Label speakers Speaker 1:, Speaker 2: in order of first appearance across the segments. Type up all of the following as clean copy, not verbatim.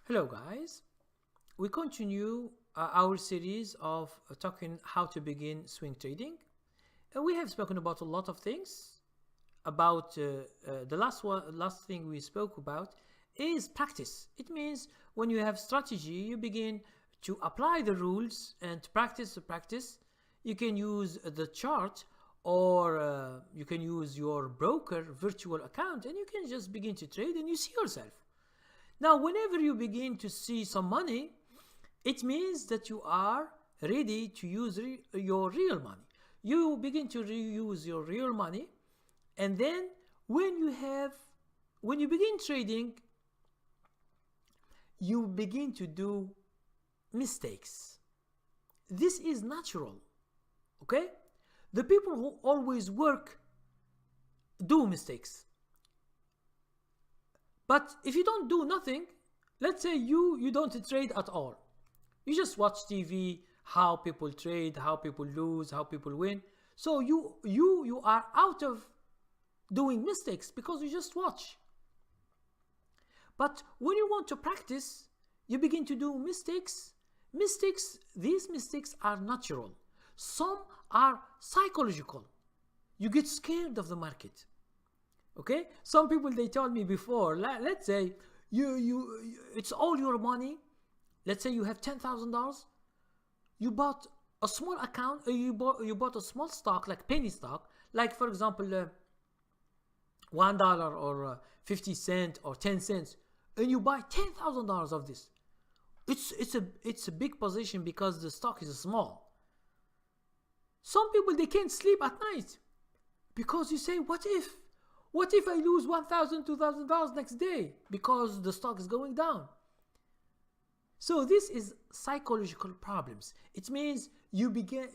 Speaker 1: Hello guys, we continue our series of talking how to begin swing trading. We have spoken about a lot of things. About the last thing we spoke about is practice. It means when you have strategy, you begin to apply the rules and to practice the practice. You can use the chart or you can use your broker virtual account and you can just begin to trade and you see yourself. Now, whenever you begin to see some money, it means that you are ready to use your real money. You begin to reuse your real money, and then when you begin trading, you begin to do mistakes. This is natural, okay? The people who always work do mistakes. But if you don't do nothing, let's say you don't trade at all. You just watch TV, how people trade, how people lose, how people win. So you are out of doing mistakes because you just watch. But when you want to practice, you begin to do mistakes. These mistakes are natural. Some are psychological. You get scared of the market. Okay, some people, they told me before, let's say it's all your money. Let's say you have $10,000. You bought a small account, you bought a small stock, like penny stock, like for example $1 or 50 cents or 10 cents, and you buy $10,000 of this. It's a big position because the stock is small. Some people, they can't sleep at night because you say, what if I lose $1,000, $2,000 next day because the stock is going down? So this is psychological problems. It means you begin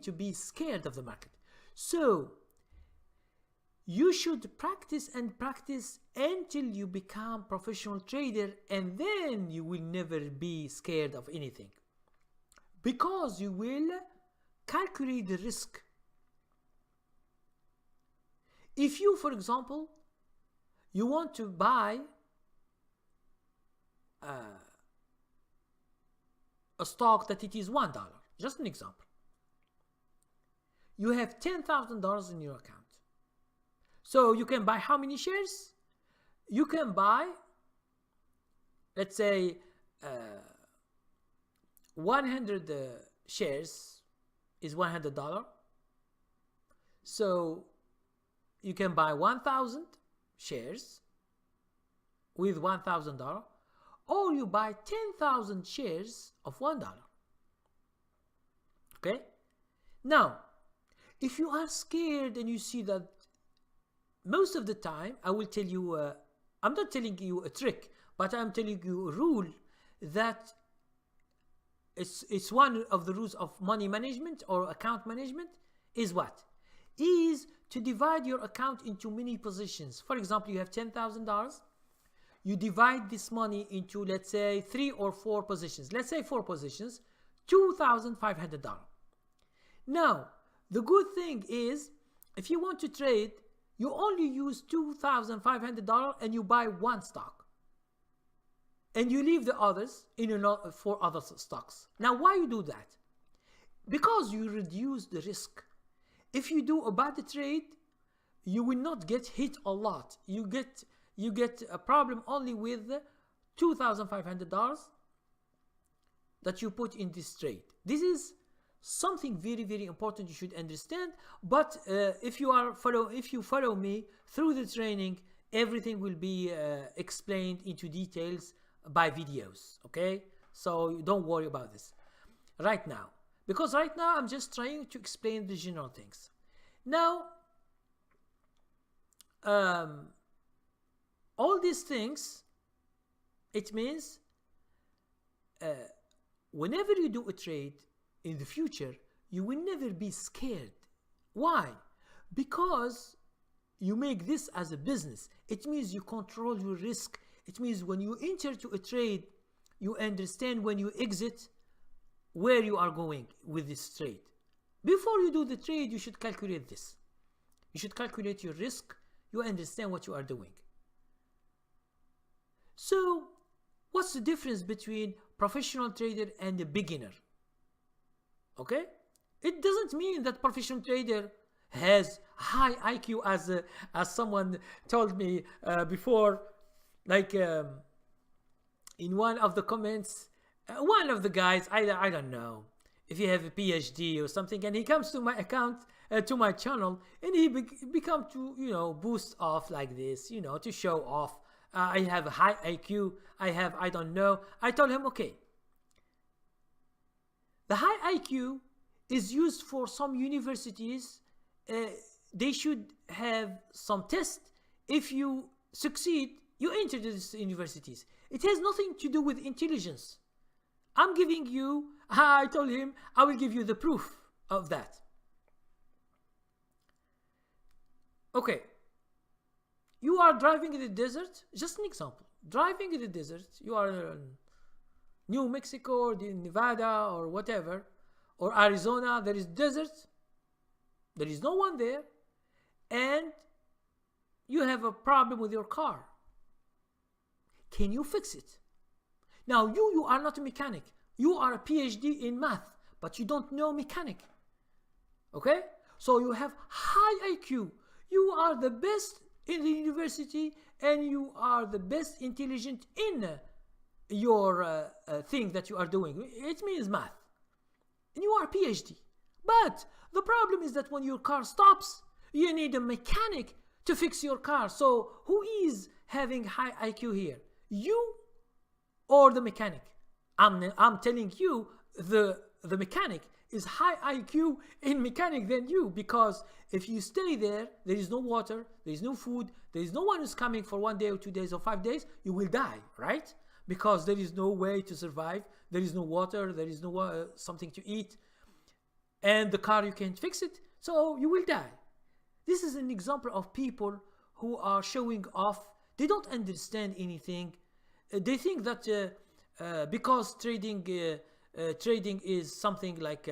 Speaker 1: to be scared of the market. So you should practice and practice until you become professional trader, and then you will never be scared of anything because you will calculate the risk. If you, for example, you want to buy a stock that it is $1, just an example. You have $10,000 in your account. So you can buy how many shares? You can buy, let's say, 100 shares is $100. So you can buy 1,000 shares with $1,000, or you buy 10,000 shares of $1. Okay? Now, if you are scared and you see that most of the time, I will tell you, I'm not telling you a trick, but I'm telling you a rule that it's one of the rules of money management or account management is what? Is to divide your account into many positions. For example, you have $10,000. You divide this money into, let's say, 3 or 4 positions. Let's say 4 positions, $2,500. Now, the good thing is, if you want to trade, you only use $2,500 and you buy one stock. And you leave the others in 4 other stocks. Now, why you do that? Because you reduce the risk. If you do a bad trade, you will not get hit a lot. You get a problem only with $2,500 that you put in this trade. This is something very, very important you should understand. But if you follow me through the training, everything will be explained into details by videos. Okay, so don't worry about this right now. Because right now I'm just trying to explain the general things. Now, all these things, it means whenever you do a trade in the future, you will never be scared. Why? Because you make this as a business. It means you control your risk. It means when you enter to a trade, you understand when you exit where you are going with this trade. Before you do the trade, you should calculate this. You should calculate your risk. You understand what you are doing. So What's the difference between professional trader and a beginner? Okay, it doesn't mean that professional trader has high IQ, as someone told me before, like in one of the comments, one of the guys, I don't know if he have a PhD or something, and he comes to my account, to my channel, and he become to, you know, boost off like this, you know, to show off. I have a high IQ. I don't know. I told him, okay, the high IQ is used for some universities. They should have some test. If you succeed, you enter these universities. It has nothing to do with intelligence. I'm giving you, I told him, I will give you the proof of that. Okay. You are driving in the desert, just an example. Driving in the desert, you are in New Mexico or Nevada or whatever, or Arizona, there is desert, there is no one there, and you have a problem with your car. Can you fix it? Now you are not a mechanic. You are a PhD in math, but you don't know mechanic. Okay? So you have high IQ. You are the best in the university, and you are the best intelligent in your thing that you are doing. It means math. And you are a PhD. But the problem is that when your car stops, you need a mechanic to fix your car. So who is having high IQ here? You or the mechanic? I'm telling you, the mechanic is high IQ in mechanic than you, because if you stay there, there is no water, there is no food, there is no one who's coming for 1 day or 2 days or 5 days, you will die, right? Because there is no way to survive, there is no water, there is no something to eat, and the car, you can't fix it, so you will die. This is an example of people who are showing off. They don't understand anything. They think that because trading is something like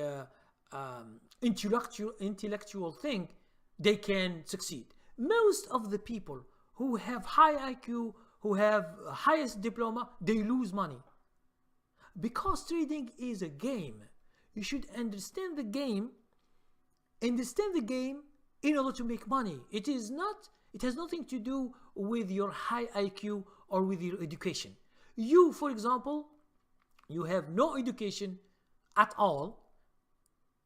Speaker 1: intellectual thing, they can succeed. Most of the people who have high IQ, who have highest diploma, they lose money. Because trading is a game. You should understand the game in order to make money. It has nothing to do with your high IQ or with your education. You, for example, you have no education at all.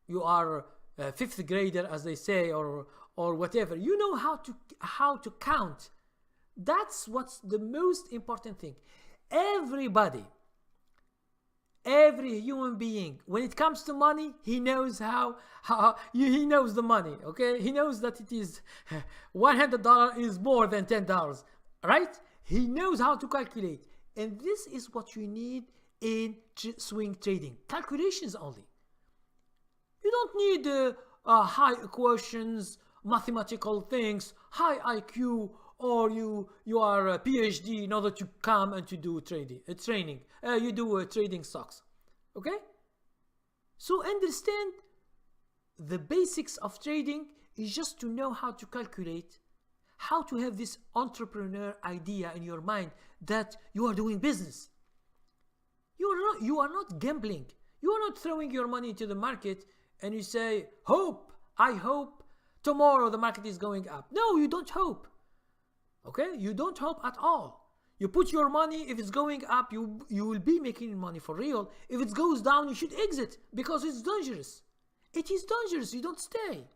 Speaker 1: You are a fifth grader, as they say, or whatever. You know how to count. That's what's the most important thing. Everybody, every human being, when it comes to money, he knows he knows the money. Okay, he knows that it is $100 is more than $10, right? He knows how to calculate, and this is what you need in swing trading. Calculations only. You don't need high equations, mathematical things, high IQ, or you are a PhD in order to come and to do training. You do trading stocks. Okay? So understand the basics of trading is just to know how to calculate, how to have this entrepreneur idea in your mind that you are doing business. You are not gambling. You are not throwing your money into the market and you say, I hope tomorrow the market is going up. No, you don't hope. Okay? You don't hope at all. You put your money, if it's going up, you will be making money for real. If it goes down, you should exit because it's dangerous. It is dangerous. You don't stay.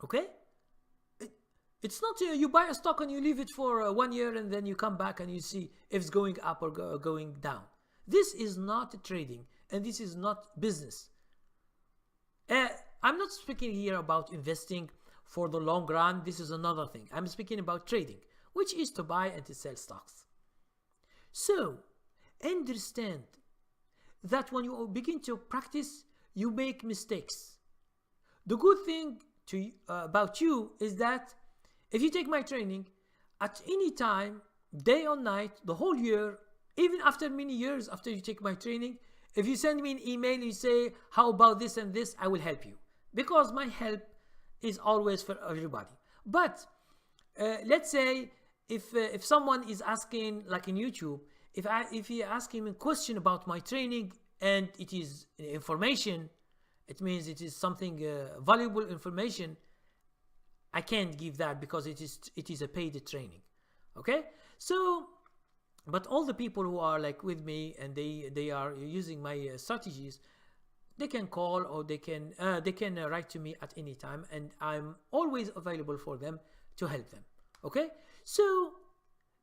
Speaker 1: Okay? It's not you buy a stock and you leave it for 1 year and then you come back and you see if it's going up or going down. This is not trading and this is not business. I'm not speaking here about investing for the long run. This is another thing. I'm speaking about trading, which is to buy and to sell stocks. So, understand that when you begin to practice, you make mistakes. The good thing about you is that if you take my training, at any time, day or night, the whole year, even after many years after you take my training, if you send me an email and you say, how about this and this, I will help you. Because my help is always for everybody. But let's say if someone is asking, like in YouTube, if you ask him a question about my training and it is information, it means it is something valuable information, I can't give that because it is a paid training. Okay, so but all the people who are like with me and they are using my strategies, they can call or they can write to me at any time, and I'm always available for them to help them. Okay, so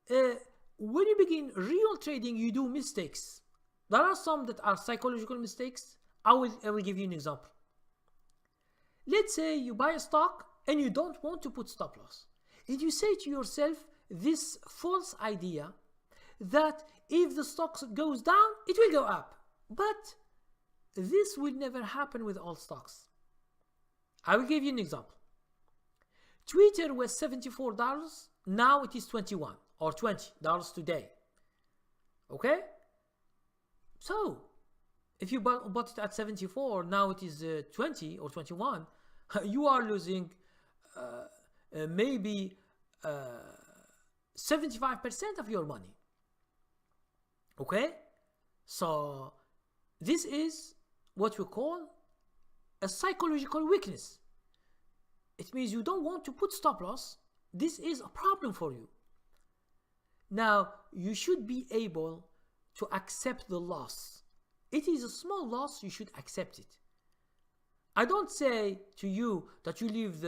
Speaker 1: when you begin real trading, you do mistakes. There are some that are psychological mistakes. I will give you an example. Let's say you buy a stock and you don't want to put stop loss, and you say to yourself this false idea that if the stock goes down, it will go up. But this will never happen with all stocks. I will give you an example. Twitter was $74, now it is $21 or $20 today. Okay? So, if you bought it at 74, now it is 20 or 21, you are losing maybe 75% of your money. Okay? So, this is what we call a psychological weakness. It means you don't want to put stop loss. This is a problem for you. Now, you should be able to accept the loss. It is a small loss, you should accept it. I don't say to you that you leave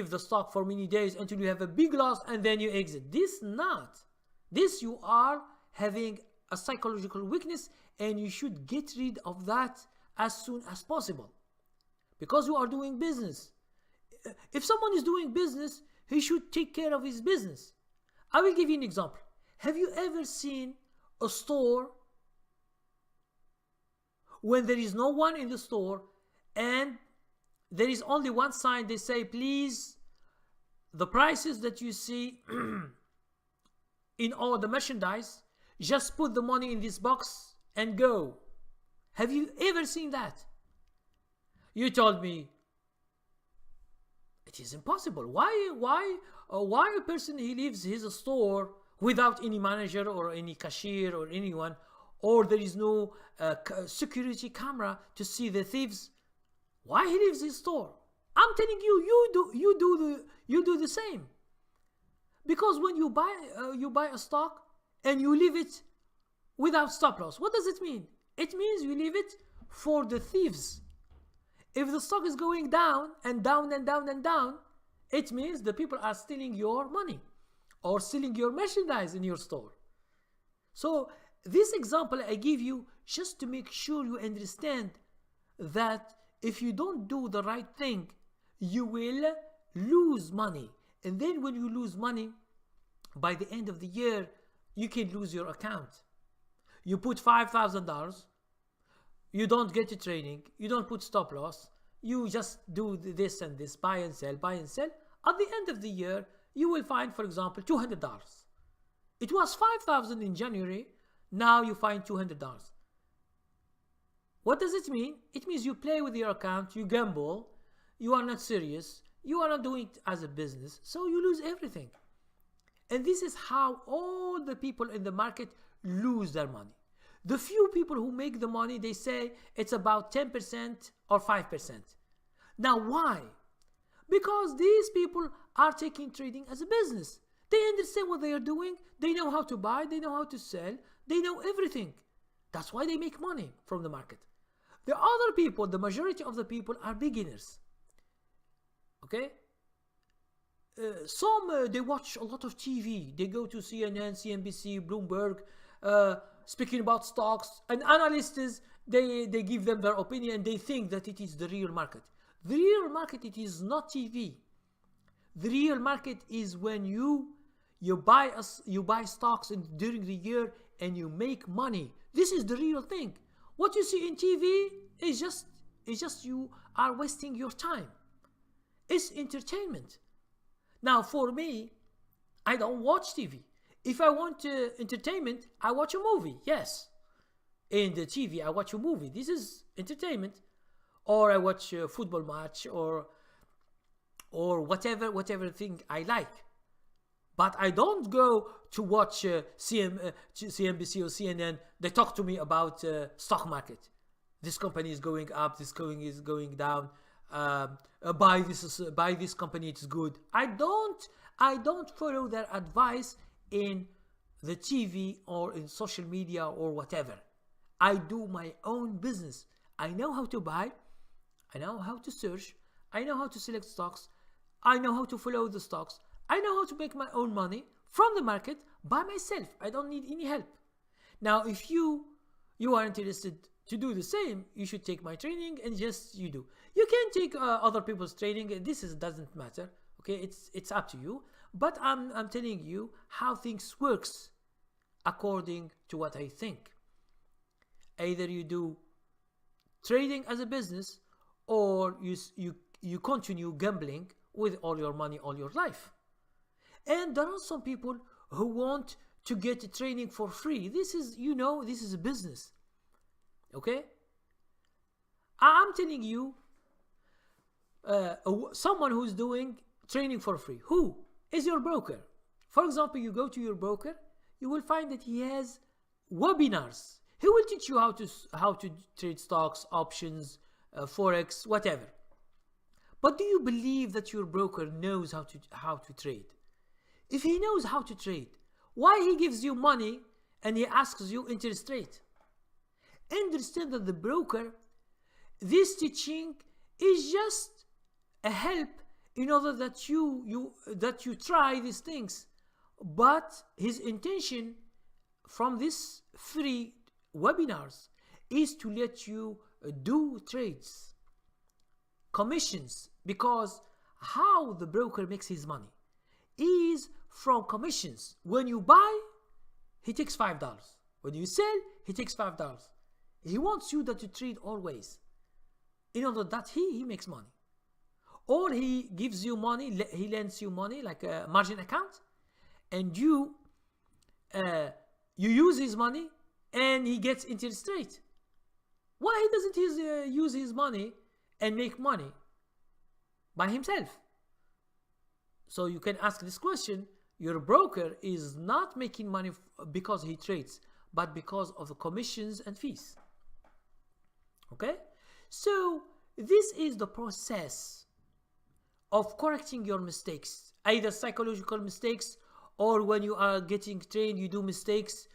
Speaker 1: the stock for many days until you have a big loss and then you exit. This you are having a psychological weakness, and you should get rid of that as soon as possible, because you are doing business. If someone is doing business, he should take care of his business. I will give you an example. Have you ever seen a store when there is no one in the store and there is only one sign? They say, please, the prices that you see in all the merchandise, just put the money in this box and go. Have you ever seen that? You told me it is impossible. Why a person, he leaves his store without any manager or any cashier or anyone, or there is no security camera to see the thieves? Why he leaves his store? I'm telling you, you do the same. Because when you buy a stock and you leave it without stop loss, what does it mean? It means you leave it for the thieves. If the stock is going down and down and down and down, it means the people are stealing your money or stealing your merchandise in your store. So this example I give you just to make sure you understand that if you don't do the right thing, you will lose money. And then when you lose money, by the end of the year, you can lose your account. You put $5,000, you don't get a training, you don't put stop loss, you just do this and this, buy and sell, buy and sell. At the end of the year, you will find, for example, $200. It was $5,000 in January, now you find $200. What does it mean? It means you play with your account, you gamble, you are not serious, you are not doing it as a business, so you lose everything. And this is how all the people in the market lose their money. The few people who make the money, they say it's about 10% or 5%. Now why? Because these people are taking trading as a business. They understand what they are doing, they know how to buy, they know how to sell, they know everything. That's why they make money from the market. The other people, the majority of the people are beginners. Okay? Some they watch a lot of TV. They go to CNN, CNBC, Bloomberg, speaking about stocks. And analysts, they give them their opinion. They think that it is the real market. The real market, it is not TV. The real market is when you buy stocks during the year and you make money. This is the real thing. What you see in TV is just you are wasting your time. It's entertainment. Now, for me, I don't watch TV. If I want entertainment, I watch a movie. Yes. In the TV, I watch a movie. This is entertainment. Or I watch a football match or whatever thing I like. But I don't go to watch CNBC or CNN. They talk to me about stock market. This company is going up. This company is going down. Buy this company. It's good. I don't follow their advice in the TV or in social media or whatever. I do my own business. I know how to buy. I know how to search. I know how to select stocks. I know how to follow the stocks. I know how to make my own money from the market by myself. I don't need any help. Now, if you are interested to do the same, you should take my training and just you do. You can take other people's training. Doesn't matter. Okay, it's up to you. But I'm telling you how things works according to what I think. Either you do trading as a business, or you continue gambling with all your money all your life. And there are some people who want to get training for free. This is a business. Okay? I'm telling you, someone who's doing training for free. Who is your broker? For example, you go to your broker, you will find that he has webinars. He will teach you how to trade stocks, options, forex, whatever. But do you believe that your broker knows how to trade? If he knows how to trade, why he gives you money and he asks you interest rate? Understand that the broker, this teaching is just a help in order that you try these things. But his intention from this free webinars is to let you do trades, commissions, because how the broker makes his money is from commissions. When you buy, he takes $5. When you sell, he takes $5. He wants you to trade always in order that he makes money. Or he gives you money, he lends you money like a margin account, and you use his money and he gets interest rate. Why doesn't he use his money and make money by himself? So you can ask this question. Your broker is not making money because he trades, but because of the commissions and fees. Okay? So this is the process of correcting your mistakes, either psychological mistakes, or when you are getting trained, you do mistakes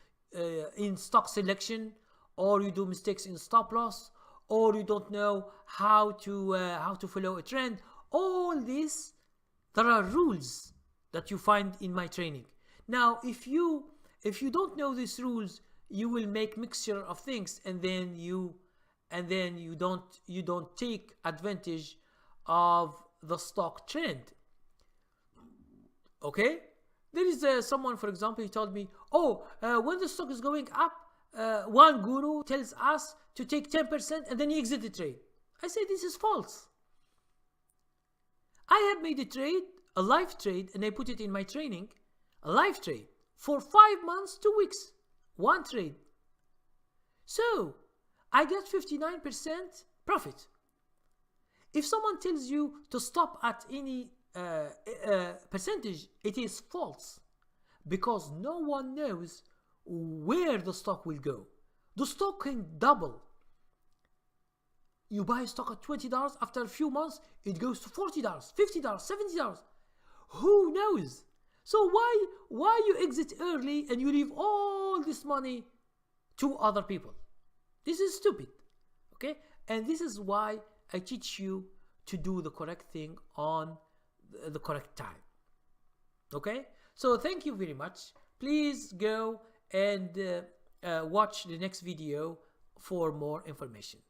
Speaker 1: in stock selection, or you do mistakes in stop loss, or you don't know how to follow a trend. All this, there are rules that you find in my training. Now, if you don't know these rules, you will make mixture of things, and then you don't take advantage of the stock trend. Okay? There is someone, for example, he told me, when the stock is going up, one guru tells us to take 10% and then you exit the trade. I say this is false. I have made a trade, a live trade, and I put it in my training, a live trade, for 5 months, 2 weeks, one trade. So I get 59% profit. If someone tells you to stop at any percentage, it is false, because no one knows where the stock will go. The stock can double. You buy a stock at $20, after a few months it goes to $40, $50, $70. Who knows? So why you exit early and you leave all this money to other people? This is stupid. Okay? And this is why I teach you to do the correct thing on the correct time. Okay? So thank you very much. Please go and watch the next video for more information.